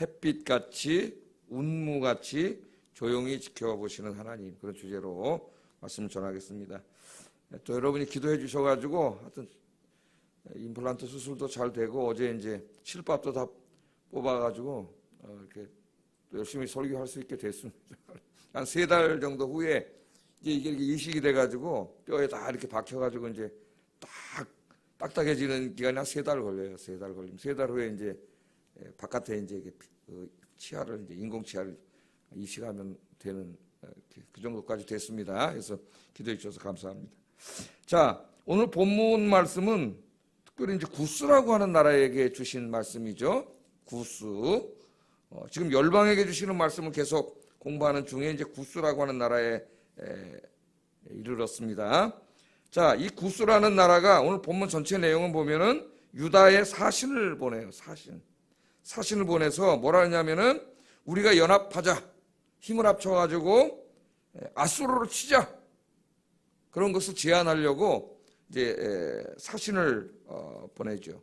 햇빛같이 운무같이 조용히 지켜보시는 하나님, 그런 주제로 말씀을 전하겠습니다. 또 여러분이 기도해 주셔가지고 하여튼 임플란트 수술도 잘 되고 어제 이제 실밥도 다 뽑아가지고 이렇게 또 열심히 설교할 수 있게 됐습니다. 한 3달 정도 후에 이제 이게 이렇게 이식이 돼가지고 뼈에 다 이렇게 박혀가지고 이제 딱딱해지는 기간이 한 3달 걸려요. 3달 걸리면 3달 후에 이제 바깥에 이제 치아를 이제 인공 치아를 이식하면 되는 그 정도까지 됐습니다. 그래서 기도해 주셔서 감사합니다. 자, 오늘 본문 말씀은 특별히 이제 구스라고 하는 나라에게 주신 말씀이죠. 구스. 지금 열방에게 주시는 말씀을 계속 공부하는 중에 이제 구스라고 하는 나라에 이르렀습니다. 자, 이 구스라는 나라가 오늘 본문 전체 내용을 보면은 유다의 사신을 보내요. 사신을 보내서 뭐라 하냐면은 우리가 연합하자, 힘을 합쳐가지고 아수르를 치자, 그런 것을 제안하려고 이제 사신을 보내죠.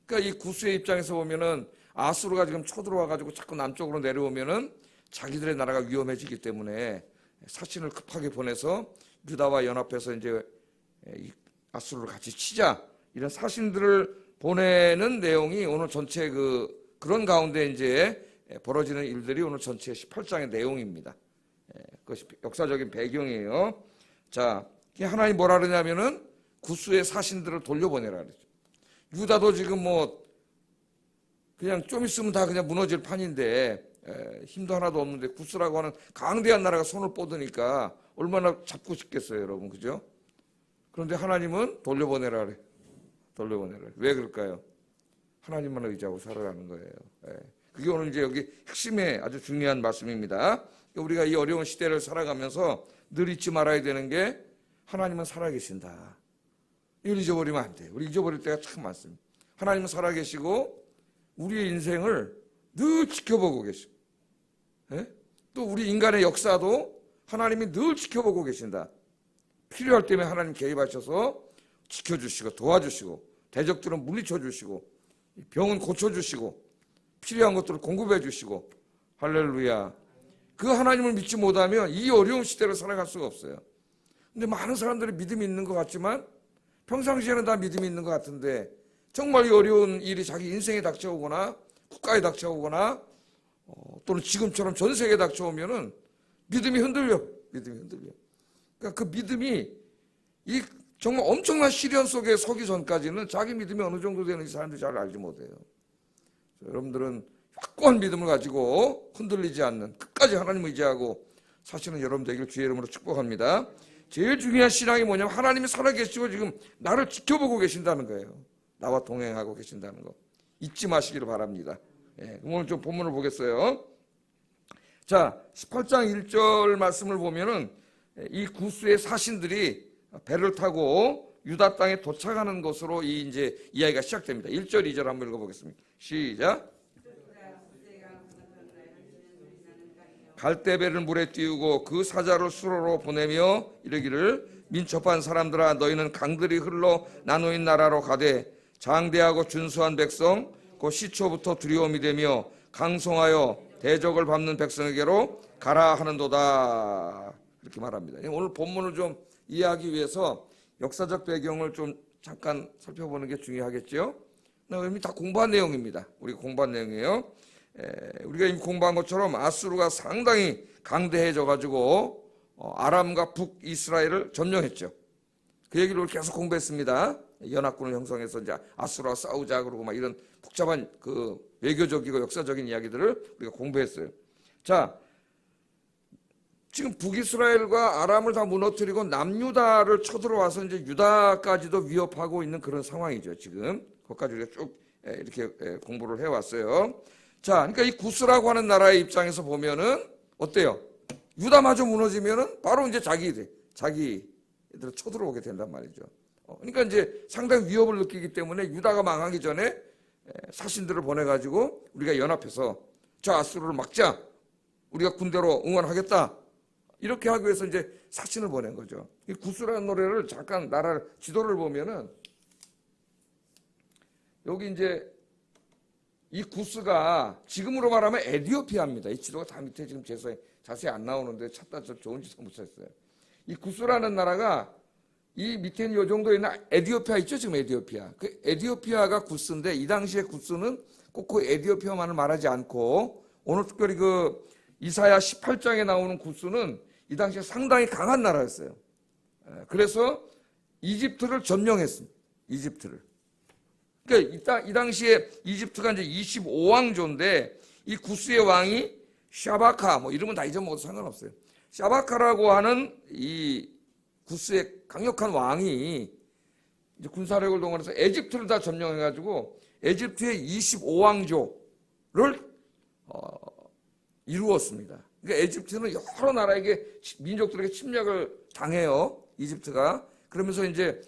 그러니까 이 구스의 입장에서 보면은 아수르가 지금 쳐들어와가지고 자꾸 남쪽으로 내려오면은 자기들의 나라가 위험해지기 때문에 사신을 급하게 보내서 유다와 연합해서 이제 아수르를 같이 치자, 이런 사신들을 보내는 내용이 오늘 전체 그런 가운데 이제 벌어지는 일들이 오늘 전체 18장의 내용입니다. 그것이 역사적인 배경이에요. 자, 하나님 뭐라 그러냐면은 구스의 사신들을 돌려보내라 그러죠. 유다도 지금 뭐 그냥 좀 있으면 다 그냥 무너질 판인데 힘도 하나도 없는데 구스라고 하는 강대한 나라가 손을 뻗으니까 얼마나 잡고 싶겠어요, 여러분, 그죠? 그런데 하나님은 돌려보내라 그래. 돌려보내라. 왜 그럴까요? 하나님만 의지하고 살아가는 거예요. 그게 오늘 이제 여기 핵심의 아주 중요한 말씀입니다. 우리가 이 어려운 시대를 살아가면서 늘 잊지 말아야 되는 게 하나님은 살아계신다. 이걸 잊어버리면 안 돼요. 우리 잊어버릴 때가 참 많습니다. 하나님은 살아계시고 우리의 인생을 늘 지켜보고 계시고, 또 우리 인간의 역사도 하나님이 늘 지켜보고 계신다. 필요할 때면 하나님 개입하셔서 지켜주시고 도와주시고 대적들은 물리쳐주시고 병은 고쳐주시고 필요한 것들을 공급해 주시고, 할렐루야. 그 하나님을 믿지 못하면 이 어려운 시대를 살아갈 수가 없어요. 근데 많은 사람들이 믿음이 있는 것 같지만 평상시에는 다 믿음이 있는 것 같은데 정말 이 어려운 일이 자기 인생에 닥쳐오거나 국가에 닥쳐오거나 또는 지금처럼 전 세계에 닥쳐오면은 믿음이 흔들려. 그러니까 그 믿음이 이 정말 엄청난 시련 속에 서기 전까지는 자기 믿음이 어느 정도 되는지 사람들이 잘 알지 못해요. 여러분들은 확고한 믿음을 가지고 흔들리지 않는 끝까지 하나님을 의지하고 사시는 여러분 되길 주의 이름으로 축복합니다. 제일 중요한 신앙이 뭐냐면 하나님이 살아계시고 지금 나를 지켜보고 계신다는 거예요. 나와 동행하고 계신다는 거 잊지 마시기를 바랍니다. 오늘 좀 본문을 보겠어요. 자, 18장 1절 말씀을 보면은 이 구스의 사신들이 배를 타고 유다 땅에 도착하는 것으로 이제 이야기가 시작됩니다. 1절, 2절 한번 읽어보겠습니다. 시작. 갈대배를 물에 띄우고 그 사자를 수로로 보내며 이르기를 민첩한 사람들아 너희는 강들이 흘러 나누인 나라로 가되 장대하고 준수한 백성 곧 시초부터 두려움이 되며 강성하여 대적을 밟는 백성에게로 가라 하는도다. 그렇게 말합니다. 오늘 본문을 좀 이해하기 위해서 역사적 배경을 좀 잠깐 살펴보는 게 중요하겠죠. 이미 다 공부한 내용입니다. 우리가 공부한 내용이에요. 우리가 이미 공부한 것처럼 아수르가 상당히 강대해져 가지고 아람과 북이스라엘을 점령했죠. 그 얘기를 계속 공부했습니다. 연합군을 형성해서 이제 아수르와 싸우자 그러고 막 이런 복잡한 그 외교적이고 역사적인 이야기들을 우리가 공부했어요. 자, 지금 북이스라엘과 아람을 다 무너뜨리고 남유다를 쳐들어와서 이제 유다까지도 위협하고 있는 그런 상황이죠. 지금 거기까지 우리가 쭉 이렇게 공부를 해왔어요. 자, 그러니까 이 구스라고 하는 나라의 입장에서 보면은 어때요? 유다마저 무너지면은 바로 이제 자기들 쳐들어오게 된단 말이죠. 그러니까 이제 상당히 위협을 느끼기 때문에 유다가 망하기 전에 사신들을 보내가지고 우리가 연합해서 저 아수르를 막자. 우리가 군대로 응원하겠다. 이렇게 하기 위해서 이제 사신을 보낸 거죠. 이 구스라는 노래를 잠깐 지도를 보면은 여기 이제 이 구스가 지금으로 말하면 에디오피아입니다. 이 지도가 다 밑에 지금 자세히 안 나오는데 찾다 좀 좋은 지도 못 찾았어요. 이 구스라는 나라가 이 밑에 요 정도 있는 에디오피아 있죠? 지금 에디오피아. 그 에디오피아가 구스인데 이 당시에 구스는 꼭 그 에디오피아만을 말하지 않고 오늘 특별히 그 이사야 18장에 나오는 구스는 이 당시에 상당히 강한 나라였어요. 그래서 이집트를 점령했습니다. 이집트를. 그러니까 이 당시에 이집트가 이제 25왕조인데 이 구스의 왕이 샤바카, 뭐 이름은 다 잊어먹어도 상관없어요. 샤바카라고 하는 이 구스의 강력한 왕이 이제 군사력을 동원해서 에집트를 다 점령해가지고 에집트의 25왕조를 이루었습니다. 그러니까 에집트는 여러 나라에게 민족들에게 침략을 당해요. 이집트가. 그러면서 이제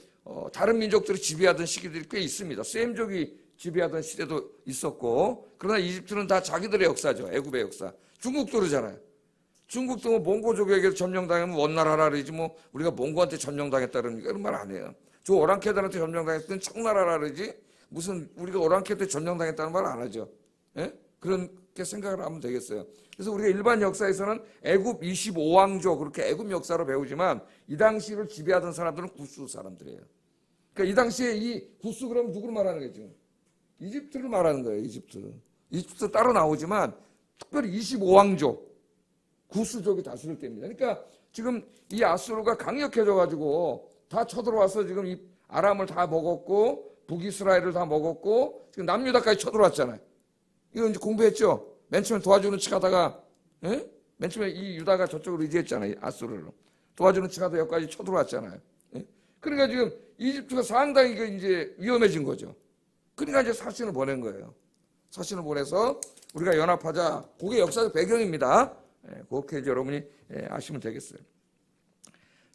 다른 민족들이 지배하던 시기들이 꽤 있습니다. 셈족이 지배하던 시대도 있었고, 그러나 이집트는 다 자기들의 역사죠. 애굽의 역사. 중국도 그러잖아요. 중국도 뭐 몽고족에게 점령당하면 원나라라 그러지 뭐 우리가 몽고한테 점령당했다 그러니까 그런 말 안 해요. 저 오랑캐들한테 점령당했던 청나라라 그러지 무슨 우리가 오랑캐한테 점령당했다는 말 안 하죠. 예? 그렇게 생각을 하면 되겠어요. 그래서 우리가 일반 역사에서는 애굽 25왕조 그렇게 애굽 역사로 배우지만 이 당시를 지배하던 사람들은 구스 사람들이에요. 그러니까 이 당시에 이 구스 그러면 누구를 말하는 거죠? 이집트를 말하는 거예요. 이집트 따로 나오지만 특별히 25왕조 구스족이 다스릴 때입니다. 그러니까 지금 이 아수르가 강력해져 가지고 다 쳐들어와서 지금 이 아람을 다 먹었고 북이스라엘을 다 먹었고 지금 남유다까지 쳐들어왔잖아요. 이거 이제 공부했죠. 맨 처음에 도와주는 척 하다가 맨 처음에 이 유다가 저쪽으로 의지했잖아요. 아수르로 도와주는 척 하다가 여기까지 쳐들어왔잖아요. 그러니까 지금 이집트가 상당히 이제 위험해진 거죠. 그러니까 이제 사신을 보낸 거예요. 사신을 보내서 우리가 연합하자. 그게 역사적 배경입니다. 그렇게 이제 여러분이 아시면 되겠어요.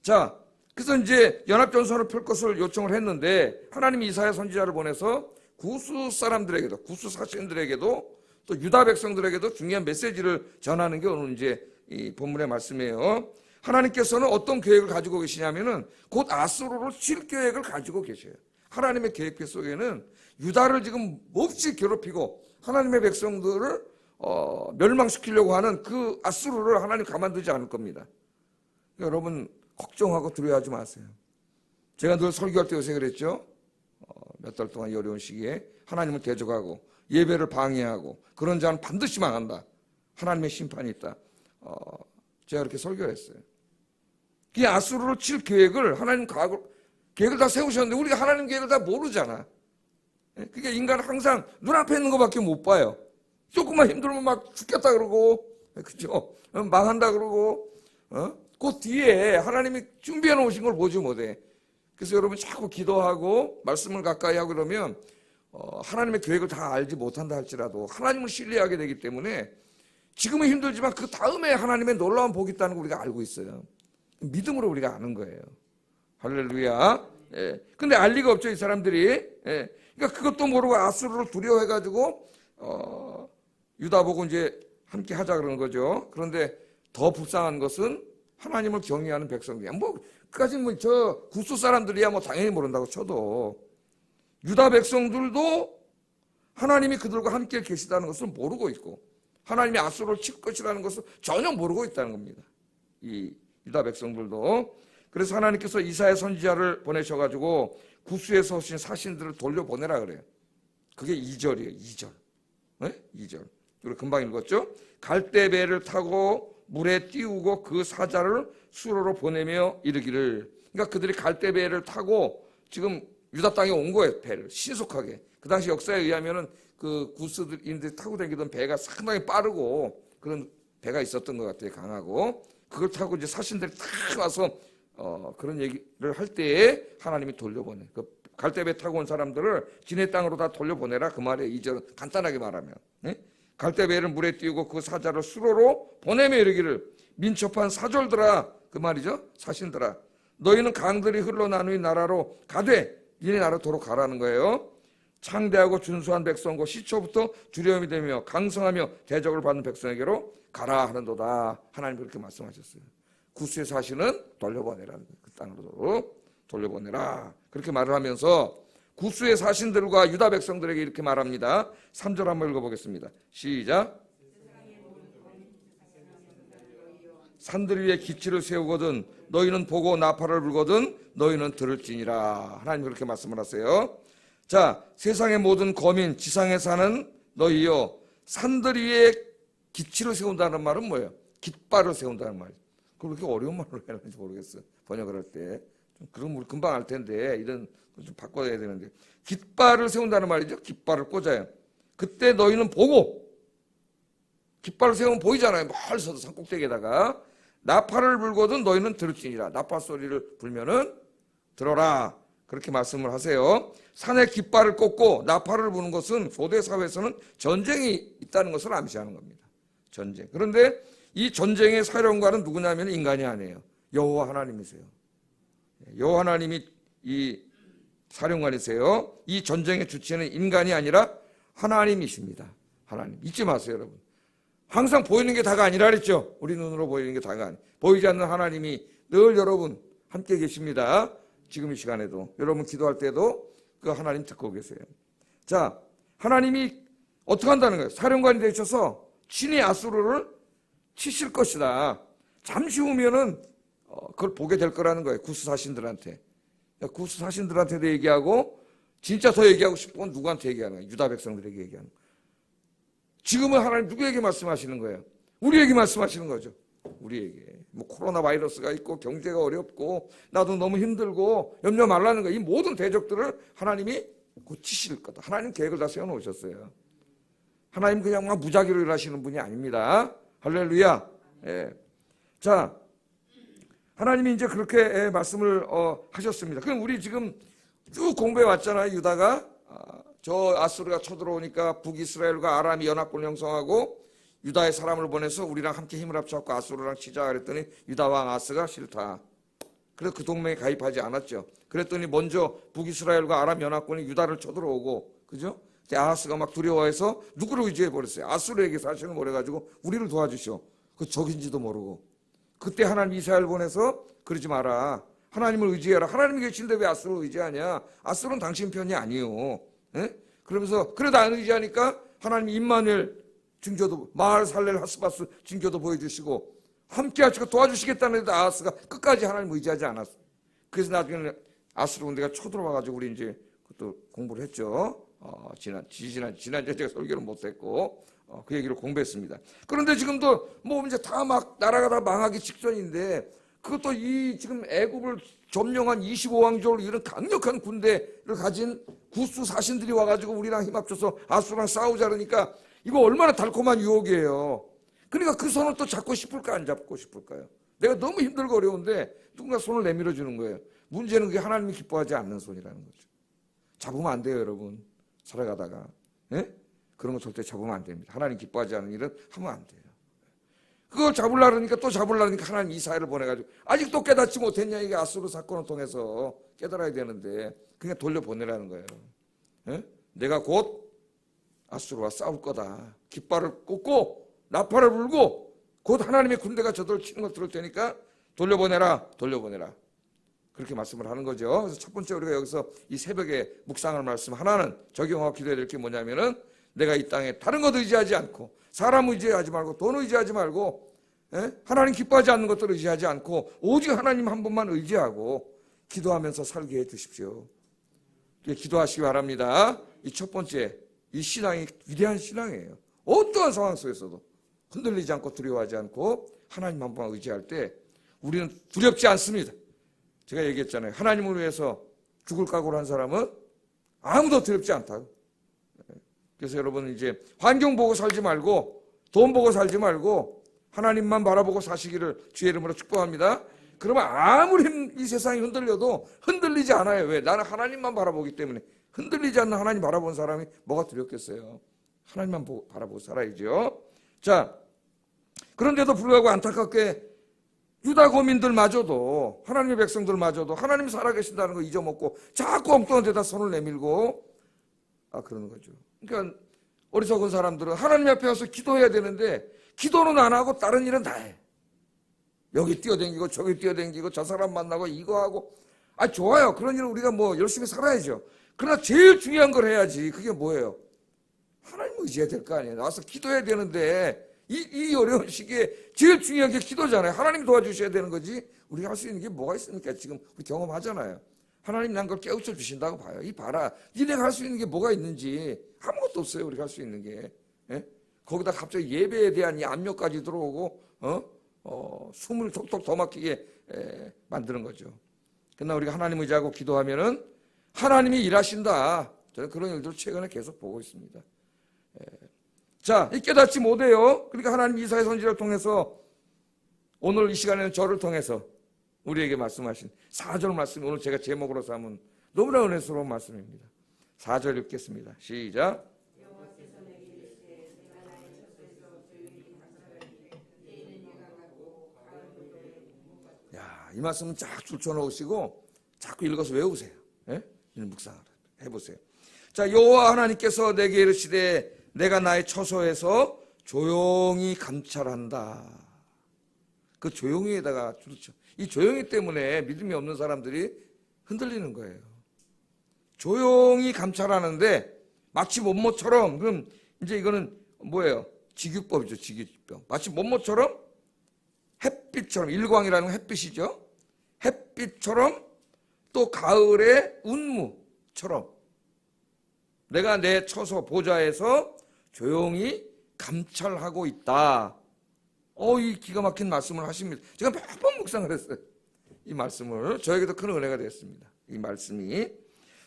자, 그래서 이제 연합전선을 펼 것을 요청을 했는데 하나님이 이사야 선지자를 보내서 구스 사람들에게도, 구스 사신들에게도 또 유다 백성들에게도 중요한 메시지를 전하는 게 오늘 이제 이 본문의 말씀이에요. 하나님께서는 어떤 계획을 가지고 계시냐면은 곧 아수르를 칠 계획을 가지고 계셔요. 하나님의 계획 속에는 유다를 지금 몹시 괴롭히고 하나님의 백성들을 멸망시키려고 하는 그 아수르를 하나님 가만두지 않을 겁니다. 그러니까 여러분 걱정하고 두려워하지 마세요. 제가 늘 설교할 때 요새 그랬죠. 몇 달 동안 이 어려운 시기에 하나님을 대적하고 예배를 방해하고 그런 자는 반드시 망한다. 하나님의 심판이 있다. 제가 그렇게 설교를 했어요. 이 아수르를 칠 계획을 하나님 계획을 다 세우셨는데 우리가 하나님 계획을 다 모르잖아. 그게 인간은 항상 눈앞에 있는 것밖에 못 봐요. 조금만 힘들면 막 죽겠다 그러고, 그죠? 망한다 그러고, 그 뒤에 하나님이 준비해 놓으신 걸 보지 못해. 그래서 여러분 자꾸 기도하고 말씀을 가까이 하고 그러면 하나님의 계획을 다 알지 못한다 할지라도 하나님을 신뢰하게 되기 때문에 지금은 힘들지만 그 다음에 하나님의 놀라운 복이 있다는 걸 우리가 알고 있어요. 믿음으로 우리가 아는 거예요. 할렐루야. 근데 알 리가 없죠, 이 사람들이. 그러니까 그것도 모르고 아수르를 두려워해가지고 유다 보고 이제 함께 하자 그러는 거죠. 그런데 더 불쌍한 것은 하나님을 경외하는 백성들이야. 뭐 그까지 뭐 저 구스 사람들이야 뭐 당연히 모른다고 쳐도 유다 백성들도 하나님이 그들과 함께 계시다는 것을 모르고 있고 하나님이 아수르를 칠 것이라는 것을 전혀 모르고 있다는 겁니다. 이 유다 백성들도. 그래서 하나님께서 이사야 선지자를 보내셔가지고 구스에서 오신 사신들을 돌려보내라 그래요. 그게 2절이에요. 2절. 2절. 우리 금방 읽었죠? 갈대배를 타고 물에 띄우고 그 사자를 수로로 보내며 이르기를. 그러니까 그들이 갈대배를 타고 지금 유다 땅에 온 거예요. 배를 신속하게. 그 당시 역사에 의하면은 그 구스인들이 타고 다니던 배가 상당히 빠르고 그런 배가 있었던 것 같아요. 강하고 그걸 타고 이제 사신들이 탁 와서 그런 얘기를 할 때에 하나님이 돌려보내. 그 갈대배 타고 온 사람들을 지네 땅으로 다 돌려보내라 그 말이에요. 2절은 간단하게 말하면. 갈대배를 물에 띄우고 그 사자를 수로로 보내며 이르기를 민첩한 사졸들아 그 말이죠. 사신들아 너희는 강들이 흘러나누니 나라로 가되 니네 나라도로 가라는 거예요. 창대하고 준수한 백성과 시초부터 두려움이 되며 강성하며 대적을 받는 백성에게로 가라 하는도다. 하나님 그렇게 말씀하셨어요. 구스의 사신은 돌려보내라. 그 땅으로 돌려보내라. 그렇게 말을 하면서 구스의 사신들과 유다 백성들에게 이렇게 말합니다. 3절 한번 읽어보겠습니다. 시작. 산들 위에 기치를 세우거든 너희는 보고 나팔을 불거든 너희는 들을지니라. 하나님 그렇게 말씀을 하세요. 자, 세상의 모든 거민, 지상에 사는 너희여, 산들 위에 기치를 세운다는 말은 뭐예요? 깃발을 세운다는 말이에요. 그렇게 어려운 말로 해야 하는지 모르겠어요. 번역을 할 때. 그럼 우리 금방 알 텐데 이런 거 좀 바꿔야 되는데, 깃발을 세운다는 말이죠. 깃발을 꽂아요. 그때 너희는 보고, 깃발을 세우면 보이잖아요. 멀리서도 산꼭대기에다가. 나팔을 불거든 너희는 들을지니라. 나팔 소리를 불면은 들어라. 그렇게 말씀을 하세요. 산에 깃발을 꽂고 나팔을 부는 것은 고대 사회에서는 전쟁이 있다는 것을 암시하는 겁니다. 전쟁. 그런데 이 전쟁의 사령관은 누구냐면 인간이 아니에요. 여호와 하나님이세요. 여호와 하나님이 이 사령관이세요. 이 전쟁의 주체는 인간이 아니라 하나님이십니다. 하나님. 잊지 마세요, 여러분. 항상 보이는 게 다가 아니라 그랬죠. 우리 눈으로 보이는 게 다가 아니에요. 보이지 않는 하나님이 늘 여러분 함께 계십니다. 지금 이 시간에도 여러분 기도할 때도 그 하나님 듣고 계세요. 자, 하나님이 어떻게 한다는 거예요? 사령관이 되셔서 친히 아수르를 치실 것이다. 잠시 후면은 그걸 보게 될 거라는 거예요. 구스 사신들한테. 구스 사신들한테도 얘기하고 진짜 더 얘기하고 싶은 건 누구한테 얘기하는 거예요? 유다 백성들에게 얘기하는 거예요. 지금은 하나님 누구에게 말씀하시는 거예요? 우리에게 말씀하시는 거죠. 우리에게. 뭐 코로나 바이러스가 있고 경제가 어렵고 나도 너무 힘들고 염려 말라는 거예요. 이 모든 대적들을 하나님이 고치실 거다. 하나님 계획을 다 세워놓으셨어요. 하나님 그냥 막 무작위로 일하시는 분이 아닙니다. 할렐루야. 예. 자, 하나님이 이제 그렇게 말씀을 하셨습니다. 그럼 우리 지금 쭉 공부해 왔잖아요. 유다가 저 아수르가 쳐들어오니까 북이스라엘과 아람이 연합군을 형성하고 유다의 사람을 보내서 우리랑 함께 힘을 합쳐갖고 아수르랑 치자 그랬더니 유다 왕 아스가 싫다. 그래서 그 동맹에 가입하지 않았죠. 그랬더니 먼저 북이스라엘과 아람 연합군이 유다를 쳐들어오고, 그죠? 아하스가 막 두려워해서 누구를 의지해 버렸어요? 아수르에게 사실을 몰아가지고 우리를 도와주시오. 그 적인지도 모르고. 그때 하나님 이사야를 보내서 그러지 마라. 하나님을 의지해라. 하나님이 계신데 왜 아수르를 의지하냐? 아수르는 당신 편이 아니요. 예? 그러면서 그래도 안 의지하니까 하나님 임마누엘 징조도, 마을 살렐 하스바스 징조도 보여주시고 함께 하시고 도와주시겠다는 데도 아하스가 끝까지 하나님 의지하지 않았어. 그래서 나중에는 아수르 군대가 쳐들어와가지고 우리 이제 그것도 공부를 했죠. 지난주에 제가 설교를 못했고 그 얘기를 공부했습니다. 그런데 지금도 뭐 이제 다 막 나라가 다 망하기 직전인데 그것도 이 지금 애굽을 점령한 25왕족으로 이런 강력한 군대를 가진 구스 사신들이 와가지고 우리랑 힘합쳐서 아수르랑 싸우자 그러니까 이거 얼마나 달콤한 유혹이에요. 그러니까 그 손을 또 잡고 싶을까 안 잡고 싶을까요? 내가 너무 힘들고 어려운데 누군가 손을 내밀어 주는 거예요. 문제는 그게 하나님이 기뻐하지 않는 손이라는 거죠. 잡으면 안 돼요, 여러분. 살아가다가. 예? 그런 거 절대 잡으면 안 됩니다. 하나님 기뻐하지 않는 일은 하면 안 돼요. 그걸 잡으려니까 또 잡으려니까 하나님 이사야를 보내가지고 아직도 깨닫지 못했냐. 이게 아수르 사건을 통해서 깨달아야 되는데 그냥 돌려보내라는 거예요. 예? 내가 곧 아수르와 싸울 거다. 깃발을 꽂고 나팔을 불고 곧 하나님의 군대가 저들을 치는 걸 들을 테니까 돌려보내라. 돌려보내라. 그렇게 말씀을 하는 거죠. 그래서 첫 번째 우리가 여기서 이 새벽에 묵상할 말씀 하나는 적용하고 기도해야 될 게 뭐냐면은 내가 이 땅에 다른 것 의지하지 않고 사람 의지하지 말고 돈 의지하지 말고 하나님 기뻐하지 않는 것들 의지하지 않고 오직 하나님 한 분만 의지하고 기도하면서 살게 해 주십시오. 기도하시기 바랍니다. 이 첫 번째 이 신앙이 위대한 신앙이에요. 어떠한 상황 속에서도 흔들리지 않고 두려워하지 않고 하나님 한 분만 의지할 때 우리는 두렵지 않습니다. 제가 얘기했잖아요. 하나님을 위해서 죽을 각오를 한 사람은 아무도 두렵지 않다고. 그래서 여러분 이제 환경 보고 살지 말고 돈 보고 살지 말고 하나님만 바라보고 사시기를 주의 이름으로 축복합니다. 그러면 아무리 이 세상이 흔들려도 흔들리지 않아요. 왜? 나는 하나님만 바라보기 때문에. 흔들리지 않는 하나님 바라본 사람이 뭐가 두렵겠어요? 하나님만 바라보고 살아야죠. 자, 그런데도 불구하고 안타깝게 유다 거민들마저도 하나님의 백성들마저도 하나님이 살아계신다는 거 잊어먹고 자꾸 엉뚱한 데다 손을 내밀고 그러는 거죠. 그러니까 어리석은 사람들은 하나님 앞에 와서 기도해야 되는데 기도는 안 하고 다른 일은 다 해. 여기 뛰어다니고 저기 뛰어다니고 저 사람 만나고 이거 하고 좋아요. 그런 일은 우리가 뭐 열심히 살아야죠. 그러나 제일 중요한 걸 해야지. 그게 뭐예요? 하나님 의지해야 될 거 아니에요. 나와서 기도해야 되는데 이 어려운 시기에 제일 중요한 게 기도잖아요. 하나님 도와주셔야 되는 거지. 우리가 할 수 있는 게 뭐가 있습니까? 지금 우리 경험하잖아요. 하나님 난 걸 깨우쳐 주신다고 봐요. 이 봐라. 니네가 할 수 있는 게 뭐가 있는지. 아무것도 없어요. 우리가 할 수 있는 게. 예? 거기다 갑자기 예배에 대한 이 압력까지 들어오고 숨을 톡톡 더 막히게 만드는 거죠. 그러나 우리가 하나님 의지하고 기도하면은 하나님이 일하신다. 저는 그런 일들을 최근에 계속 보고 있습니다. 자, 이 깨닫지 못해요. 그러니까 하나님 이사야 선지자를 통해서 오늘 이 시간에는 저를 통해서 우리에게 말씀하신 4절 말씀, 오늘 제가 제목으로 삼은 너무나 은혜스러운 말씀입니다. 4절 읽겠습니다. 시작. 야, 이 말씀은 쫙 줄쳐놓으시고 자꾸 읽어서 외우세요. 예? 묵상을 해보세요. 자, 여호와 하나님께서 내게 이르시되 내가 나의 처소에서 조용히 감찰한다. 그 조용히에다가 그렇죠. 이 조용히 때문에 믿음이 없는 사람들이 흔들리는 거예요. 조용히 감찰하는데 마치 못모처럼, 그럼 이제 이거는 뭐예요? 직유법이죠. 직유법. 마치 못모처럼 햇빛처럼, 일광이라는 건 햇빛이죠. 햇빛처럼 또 가을의 운무처럼 내가 내 처소 보좌에서 조용히 감찰하고 있다. 이 기가 막힌 말씀을 하십니다. 제가 몇 번 묵상을 했어요. 이 말씀을. 저에게도 큰 은혜가 되었습니다. 이 말씀이.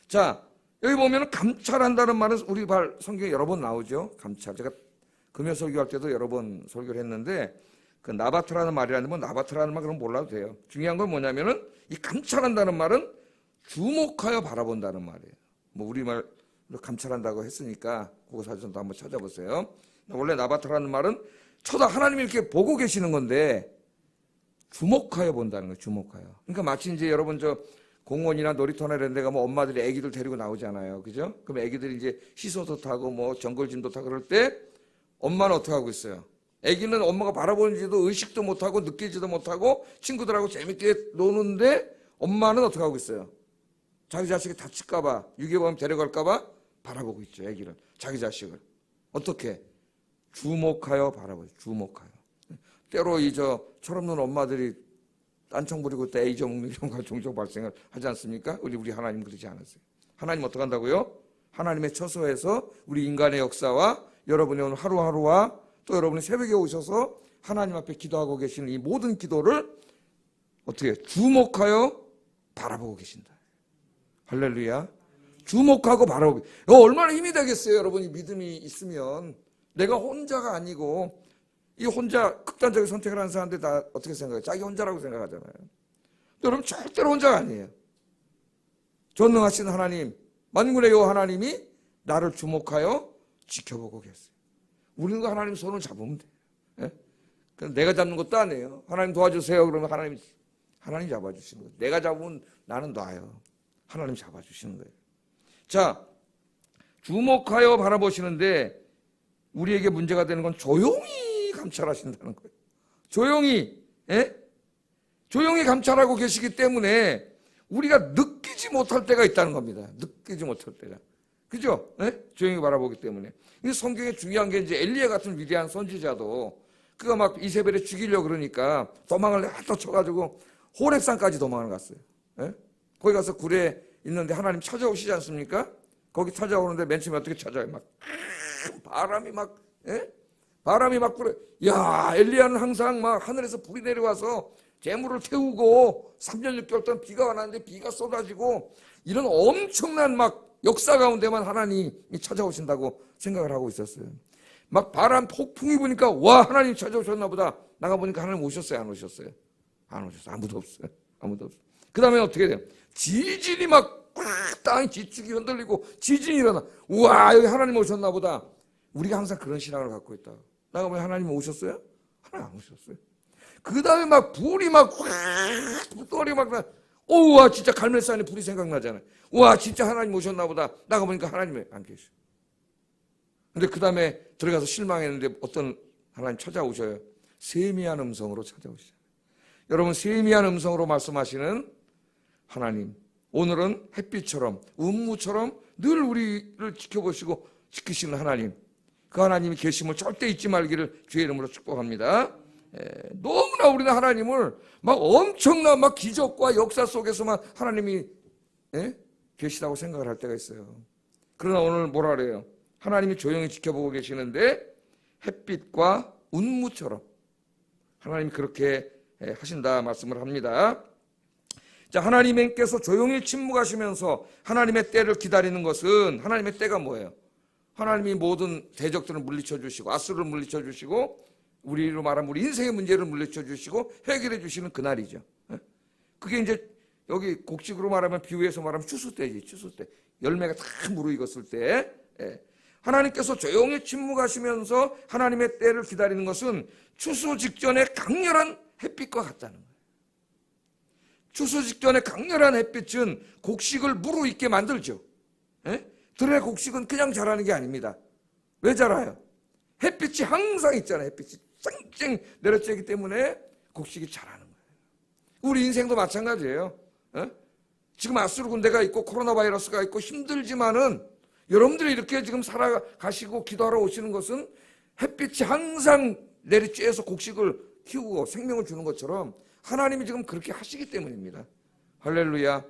자, 여기 보면 감찰한다는 말은 우리 성경에 여러 번 나오죠. 감찰. 제가 금요 설교할 때도 여러 번 설교를 했는데 그 나바트라는 말이라는 건 나바트라는 말 그럼 몰라도 돼요. 중요한 건 뭐냐면은 이 감찰한다는 말은 주목하여 바라본다는 말이에요. 뭐 우리말 감찰한다고 했으니까 그거 사전도 한번 찾아보세요. 원래 나바트라는 말은 하나님이 이렇게 보고 계시는 건데 주목하여 본다는 거예요. 주목하여. 그러니까 마치 이제 여러분 저 공원이나 놀이터나 이런 데 가면 엄마들이 애기들 데리고 나오잖아요. 그죠? 그럼 애기들이 이제 시소도 타고 뭐 정글짐도 타고 그럴 때 엄마는 어떻게 하고 있어요? 애기는 엄마가 바라보는지도 의식도 못하고 느끼지도 못하고 친구들하고 재밌게 노는데 엄마는 어떻게 하고 있어요? 자기 자식이 다칠까봐, 유괴범 데려갈까봐 바라보고 있죠. 애기를. 자기 자식을. 어떻게? 주목하여 바라보죠. 주목하여. 때로 철없는 엄마들이 딴청 부리고 때 애 잊어먹는 경우가 종종 발생을 하지 않습니까? 우리 하나님 그러지 않았어요. 하나님 어떻게 한다고요? 하나님의 처소에서 우리 인간의 역사와 여러분의 오늘 하루하루와 또 여러분이 새벽에 오셔서 하나님 앞에 기도하고 계시는 이 모든 기도를 어떻게 주목하여 바라보고 계신다. 할렐루야. 주목하고 바라보고. 얼마나 힘이 되겠어요, 여러분이 믿음이 있으면. 내가 혼자가 아니고 이 혼자 극단적인 선택을 하는 사람들 다 어떻게 생각해요? 자기 혼자라고 생각하잖아요. 여러분 절대로 혼자가 아니에요. 전능하신 하나님, 만군의 여호와 하나님이 나를 주목하여 지켜보고 계세요. 우리는 그 하나님 손을 잡으면 돼요. 예? 내가 잡는 것도 아니에요. 하나님 도와주세요. 그러면 하나님 잡아주시는 거예요. 내가 잡으면 나는 놔요. 하나님 잡아주시는 거예요. 자, 주목하여 바라보시는데 우리에게 문제가 되는 건 조용히 감찰하신다는 거예요. 조용히, 예? 조용히 감찰하고 계시기 때문에 우리가 느끼지 못할 때가 있다는 겁니다. 느끼지 못할 때가. 그죠? 예? 조용히 바라보기 때문에. 이 성경에 중요한 게 이제 엘리야 같은 위대한 선지자도 그가 막 이세벨을 죽이려고 그러니까 도망을 내다 쳐가지고 호렙산까지 도망을 갔어요. 예? 거기 가서 굴에 있는데 하나님 찾아오시지 않습니까? 거기 찾아오는데 맨 처음에 어떻게 찾아요? 막 바람이 막, 예? 바람이 막 불어. 야, 엘리야는 항상 막 하늘에서 불이 내려와서 재물을 태우고 3년 6개월 동안 비가 왔는데 비가 쏟아지고 이런 엄청난 막 역사 가운데만 하나님이 찾아오신다고 생각을 하고 있었어요. 막 바람 폭풍이 부니까 와, 하나님 찾아오셨나 보다. 나가보니까 하나님 오셨어요? 안 오셨어요? 안 오셨어요. 아무도 없어요. 아무도 없어요. 그 다음에 어떻게 돼요? 지진이 막 땅이 지축이 흔들리고 지진이 일어나. 우와, 여기 하나님 오셨나 보다. 우리가 항상 그런 신앙을 갖고 있다. 나가보면 하나님 오셨어요? 하나님 안 오셨어요. 그 다음에 막 불이 막 불이 막 나. 오와, 진짜 갈멜산에 불이 생각나잖아요. 와, 진짜 하나님 오셨나 보다. 나가보니까 하나님이 안 계셔. 근데 그 다음에 들어가서 실망했는데 어떤 하나님 찾아오셔요. 세미한 음성으로 찾아오시죠. 여러분, 세미한 음성으로 말씀하시는 하나님, 오늘은 햇빛처럼 운무처럼 늘 우리를 지켜보시고 지키시는 하나님, 그 하나님이 계심을 절대 잊지 말기를 주의 이름으로 축복합니다. 너무나 우리는 하나님을 막 엄청난 막 기적과 역사 속에서만 하나님이 계시다고 생각을 할 때가 있어요. 그러나 오늘 뭐라 그래요? 하나님이 조용히 지켜보고 계시는데 햇빛과 운무처럼 하나님이 그렇게 하신다 말씀을 합니다. 자, 하나님께서 조용히 침묵하시면서 하나님의 때를 기다리는 것은, 하나님의 때가 뭐예요? 하나님이 모든 대적들을 물리쳐 주시고 아수를 물리쳐 주시고 우리로 말하면 우리 인생의 문제를 물리쳐 주시고 해결해 주시는 그날이죠. 그게 이제 여기 곡식으로 말하면, 비유해서 말하면 추수 때지. 추수 때 열매가 다 무르익었을 때 하나님께서 조용히 침묵하시면서 하나님의 때를 기다리는 것은 추수 직전에 강렬한 햇빛과 같다는 거예요. 추수 직전에 강렬한 햇빛은 곡식을 무르익게 만들죠. 들의 곡식은 그냥 자라는 게 아닙니다. 왜 자라요? 햇빛이 항상 있잖아요. 햇빛이 쨍쨍 내려쬐기 때문에 곡식이 자라는 거예요. 우리 인생도 마찬가지예요. 지금 아수르 군대가 있고 코로나 바이러스가 있고 힘들지만은 여러분들이 이렇게 지금 살아가시고 기도하러 오시는 것은 햇빛이 항상 내리쬐서 곡식을 키우고 생명을 주는 것처럼 하나님이 지금 그렇게 하시기 때문입니다. 할렐루야.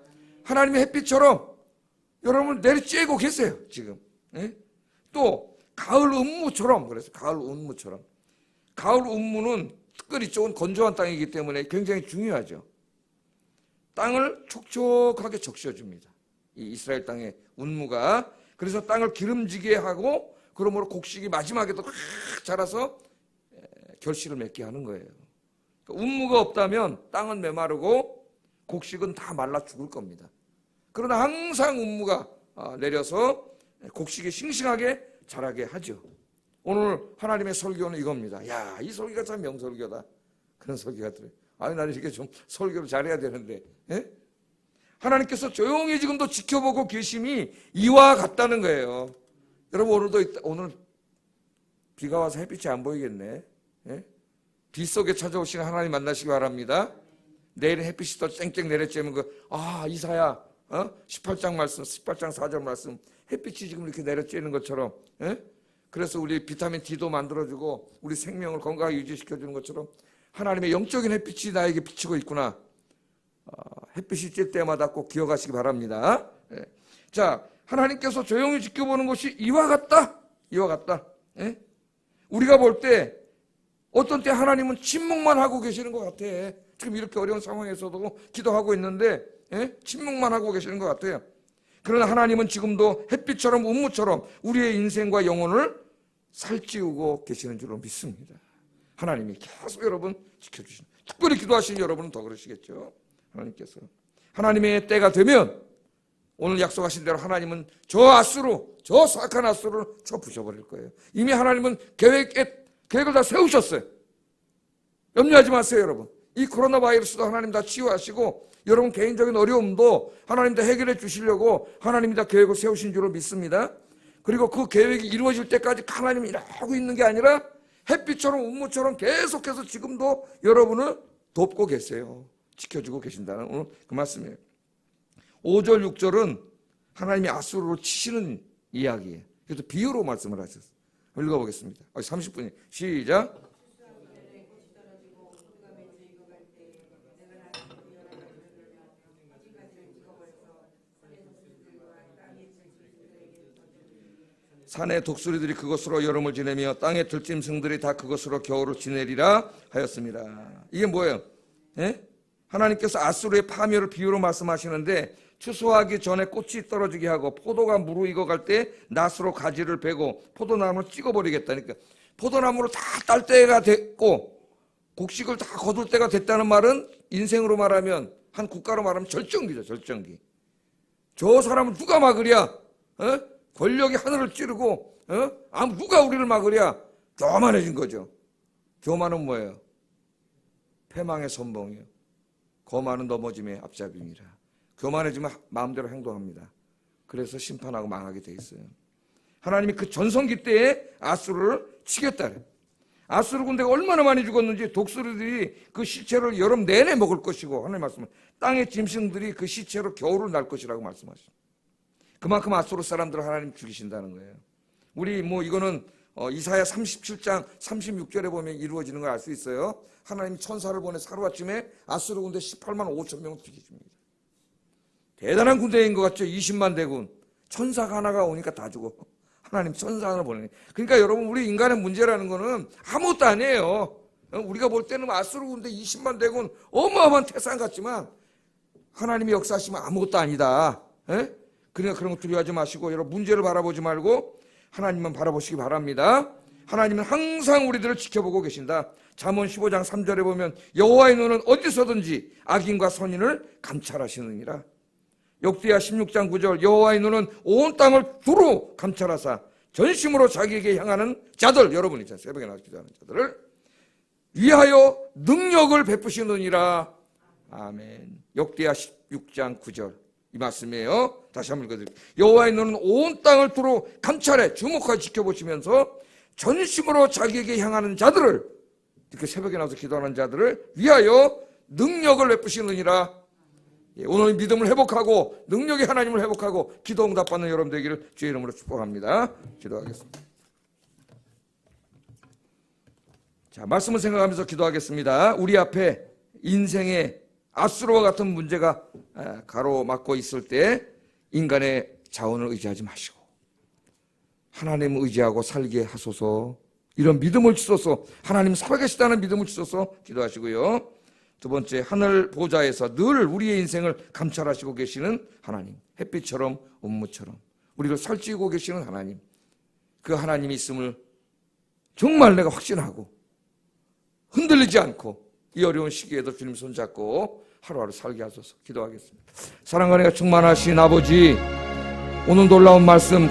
하나님의 햇빛처럼 여러분 내리쬐고 계세요 지금. 또 가을 운무처럼, 그래서 가을 운무처럼, 가을 운무는 특별히 이쪽은 건조한 땅이기 때문에 굉장히 중요하죠. 땅을 촉촉하게 적셔줍니다. 이 이스라엘 땅의 운무가. 그래서 땅을 기름지게 하고 그러므로 곡식이 마지막에도 확 자라서 결실을 맺게 하는 거예요. 운무가 없다면 땅은 메마르고 곡식은 다 말라 죽을 겁니다. 그러나 항상 운무가 내려서 곡식이 싱싱하게 자라게 하죠. 오늘 하나님의 설교는 이겁니다. 야, 이 설교가 참 명설교다. 그런 설교가 들어요. 아니, 나는 이렇게 좀 설교를 잘해야 되는데. 하나님께서 조용히 지금도 지켜보고 계심이 이와 같다는 거예요. 여러분, 오늘 비가 와서 햇빛이 안 보이겠네. 비 속에 찾아오시는 하나님 만나시기 바랍니다. 내일은 햇빛이 더 쨍쨍 내려쬐면 이사야 18장 말씀, 18장 4절 말씀, 햇빛이 지금 이렇게 내려쬐는 것처럼, 그래서 우리 비타민 D도 만들어주고 우리 생명을 건강하게 유지시켜주는 것처럼 하나님의 영적인 햇빛이 나에게 비치고 있구나. 햇빛이 쬐 때마다 꼭 기억하시기 바랍니다. 자, 하나님께서 조용히 지켜보는 것이 이와 같다. 이와 같다. 우리가 볼 때 어떤 때 하나님은 침묵만 하고 계시는 것 같아. 지금 이렇게 어려운 상황에서도 기도하고 있는데 침묵만 하고 계시는 것 같아요. 그러나 하나님은 지금도 햇빛처럼 운무처럼 우리의 인생과 영혼을 살찌우고 계시는 줄로 믿습니다. 하나님이 계속 여러분 지켜주시는, 특별히 기도하시는 여러분은 더 그러시겠죠. 하나님께서 하나님의 때가 되면 오늘 약속하신 대로 하나님은 저 아수르, 저 사악한 아수르를 쳐 부셔버릴 거예요. 이미 하나님은 계획을 다 세우셨어요. 염려하지 마세요, 여러분. 이 코로나 바이러스도 하나님 다 치유하시고 여러분 개인적인 어려움도 하나님 다 해결해 주시려고 하나님이 다 계획을 세우신 줄로 믿습니다. 그리고 그 계획이 이루어질 때까지 하나님이 일하고 있는 게 아니라 햇빛처럼 운무처럼 계속해서 지금도 여러분을 돕고 계세요. 지켜주고 계신다는 오늘 그 말씀이에요. 5절 6절은 하나님이 아수르로 치시는 이야기예요. 그래서 비유로 말씀을 하셨어요. 읽어보겠습니다. 30분이 시작. 산의 독수리들이 그것으로 여름을 지내며 땅의 들짐승들이 다 그것으로 겨울을 지내리라 하였습니다. 이게 뭐예요? 하나님께서 아수르의 파멸을 비유로 말씀하시는데 추수하기 전에 꽃이 떨어지게 하고 포도가 무르익어갈 때 낫으로 가지를 베고 포도나무를 찍어버리겠다니까. 포도나무를 다 딸 때가 됐고 곡식을 다 거둘 때가 됐다는 말은 인생으로 말하면, 한 국가로 말하면 절정기죠. 절정기. 저 사람을 누가 막으랴? 권력이 하늘을 찌르고 누가 우리를 막으랴? 교만해진 거죠. 교만은 뭐예요? 패망의 선봉이요. 거만은 넘어짐의 앞잡이니라. 교만해지면 마음대로 행동합니다. 그래서 심판하고 망하게 돼 있어요. 하나님이 그 전성기 때에 아수르를 치겠다래. 아수르 군대가 얼마나 많이 죽었는지 독수리들이 그 시체를 여름 내내 먹을 것이고, 하나님 말씀은 땅의 짐승들이 그 시체로 겨울을 날 것이라고 말씀하십니다. 그만큼 아수르 사람들을 하나님 죽이신다는 거예요. 우리 이거는 이사야 37장 36절에 보면 이루어지는 걸 알 수 있어요. 하나님이 천사를 보내서 하루아침에 아수르 군대 18만 5천 명을 죽이십니다. 대단한 군대인 것 같죠? 20만 대군. 천사가 하나가 오니까 다 죽어. 하나님 천사 하나 보내니. 그러니까 여러분, 우리 인간의 문제라는 거는 아무것도 아니에요. 우리가 볼 때는 아수르 군대 20만 대군 어마어마한 태산 같지만 하나님이 역사하시면 아무것도 아니다. 그러니까 그런 거 두려워하지 마시고 여러분, 문제를 바라보지 말고 하나님만 바라보시기 바랍니다. 하나님은 항상 우리들을 지켜보고 계신다. 잠언 15장 3절에 보면 여호와의 눈은 어디서든지 악인과 선인을 감찰하시느니라. 역대하 16장 9절 여호와의 눈은 온 땅을 두루 감찰하사 전심으로 자기에게 향하는 자들, 여러분이 새벽에 나와서 기도하는 자들을 위하여 능력을 베푸시느니라. 아멘. 역대하 16장 9절 이 말씀이에요. 다시 한번 읽어드릴게요. 여호와의 눈은 온 땅을 두루 감찰해 주목하여 지켜보시면서 전심으로 자기에게 향하는 자들을, 이렇게 새벽에 나와서 기도하는 자들을 위하여 능력을 베푸시느니라. 오늘 믿음을 회복하고 능력의 하나님을 회복하고 기도 응답받는 여러분 되기를 주의 이름으로 축복합니다. 기도하겠습니다. 자, 말씀을 생각하면서 기도하겠습니다. 우리 앞에 인생의 아수르와 같은 문제가 가로막고 있을 때 인간의 자원을 의지하지 마시고 하나님을 의지하고 살게 하소서. 이런 믿음을 주소서. 하나님 살아계시다는 믿음을 주소서 기도하시고요. 두 번째, 하늘 보좌에서 늘 우리의 인생을 감찰하시고 계시는 하나님, 햇빛처럼 온무처럼 우리를 살찌우고 계시는 하나님, 그 하나님이 있음을 정말 내가 확신하고 흔들리지 않고 이 어려운 시기에도 주님 손잡고 하루하루 살게 하소서 기도하겠습니다. 사랑과 은혜가 충만하신 아버지, 오늘 놀라운 말씀